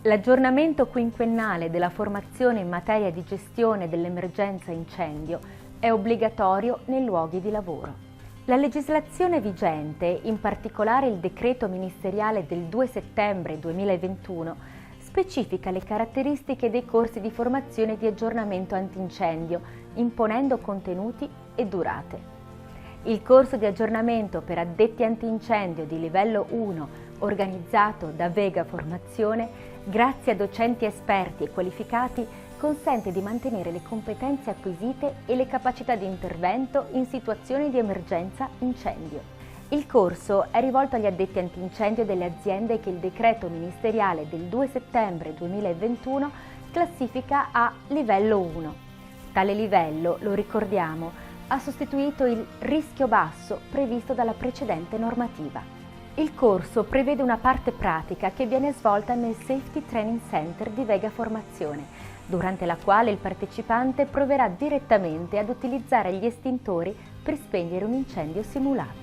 L'aggiornamento quinquennale della formazione in materia di gestione dell'emergenza incendio è obbligatorio nei luoghi di lavoro. La legislazione vigente, in particolare il decreto ministeriale del 2 settembre 2021, specifica le caratteristiche dei corsi di formazione di aggiornamento antincendio, imponendo contenuti e durate. Il corso di aggiornamento per addetti antincendio di livello 1, organizzato da Vega Formazione, grazie a docenti esperti e qualificati, consente di mantenere le competenze acquisite e le capacità di intervento in situazioni di emergenza incendio. Il corso è rivolto agli addetti antincendio delle aziende che il decreto ministeriale del 2 settembre 2021 classifica a livello 1. Tale livello, lo ricordiamo, ha sostituito il rischio basso previsto dalla precedente normativa. Il corso prevede una parte pratica che viene svolta nel Safety Training Center di Vega Formazione, durante la quale il partecipante proverà direttamente ad utilizzare gli estintori per spegnere un incendio simulato.